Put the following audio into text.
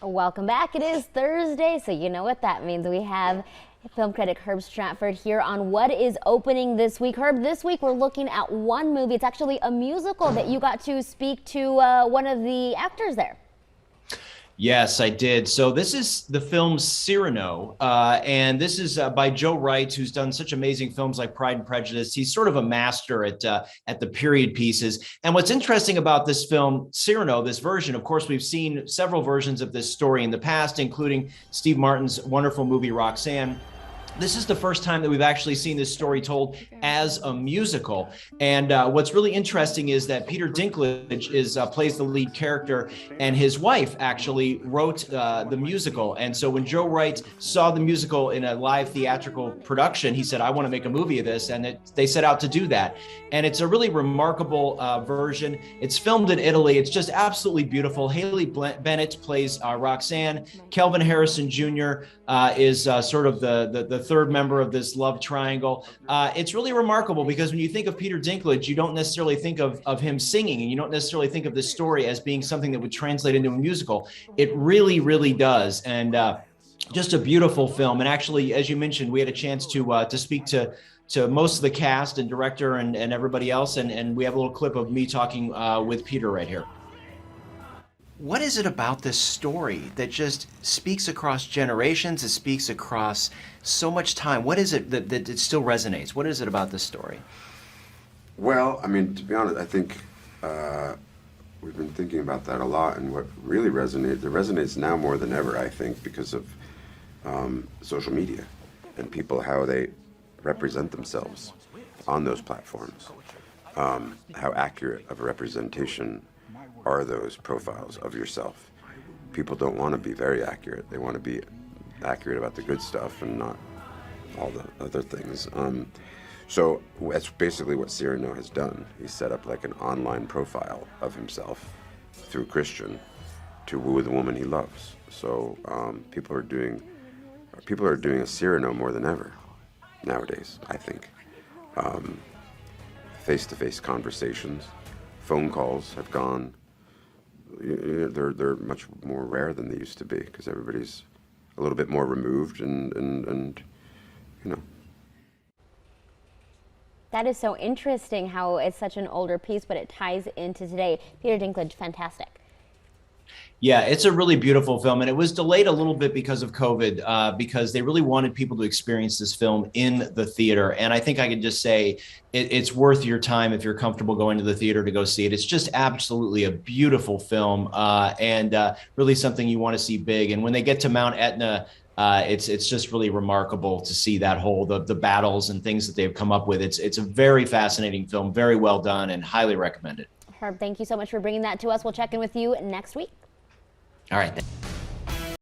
Welcome back. It is Thursday, so you know what that means. We have film critic Herb Stratford here on what is opening this week. Herb, this week we're looking at one movie. It's actually a musical that you got to speak to one of the actors there. Yes, I did. So this is the film Cyrano, and this is by Joe Wright, who's done such amazing films like Pride and Prejudice. He's sort of a master at the period pieces. And what's interesting about this film, Cyrano, this version, of course, we've seen several versions of this story in the past, including Steve Martin's wonderful movie Roxanne. This is the first time that we've actually seen this story told as a musical. And what's really interesting is that Peter Dinklage plays the lead character, and his wife actually wrote the musical. And so when Joe Wright saw the musical in a live theatrical production, he said, I want to make a movie of this. And they set out to do that. And it's a really remarkable version. It's filmed in Italy. It's just absolutely beautiful. Haley Bennett plays Roxanne. Kelvin Harrison Jr. Is sort of the third member of this love triangle. It's really remarkable because when you think of Peter Dinklage, you don't necessarily think of him singing, and you don't necessarily think of this story as being something that would translate into a musical. It really, really does. And just a beautiful film. And actually, as you mentioned, we had a chance to speak to most of the cast and director and everybody else. And we have a little clip of me talking with Peter right here. What is it about this story that just speaks across generations? It speaks across so much time. What is it that it still resonates? What is it about this story? Well, I mean, to be honest, I think we've been thinking about that a lot, and what really resonates now more than ever, I think, because of social media and people, how they represent themselves on those platforms. How accurate of a representation are those profiles of yourself? People don't want to be very accurate. They want to be accurate about the good stuff and not all the other things. So that's basically what Cyrano has done. He set up like an online profile of himself through Christian to woo the woman he loves. So people are doing a Cyrano more than ever nowadays, I think. Face-to-face conversations, phone calls have gone. They're much more rare than they used to be because everybody's a little bit more removed and you know. That is so interesting how it's such an older piece, but it ties into today. Peter Dinklage, fantastic. Yeah, it's a really beautiful film, and it was delayed a little bit because of COVID, because they really wanted people to experience this film in the theater. And I think I can just say it's worth your time if you're comfortable going to the theater to go see it. It's just absolutely a beautiful film, and really something you want to see big. And when they get to Mount Etna, it's just really remarkable to see that whole the battles and things that they've come up with. It's a very fascinating film, very well done, and highly recommended. Herb, thank you so much for bringing that to us. We'll check in with you next week. All right.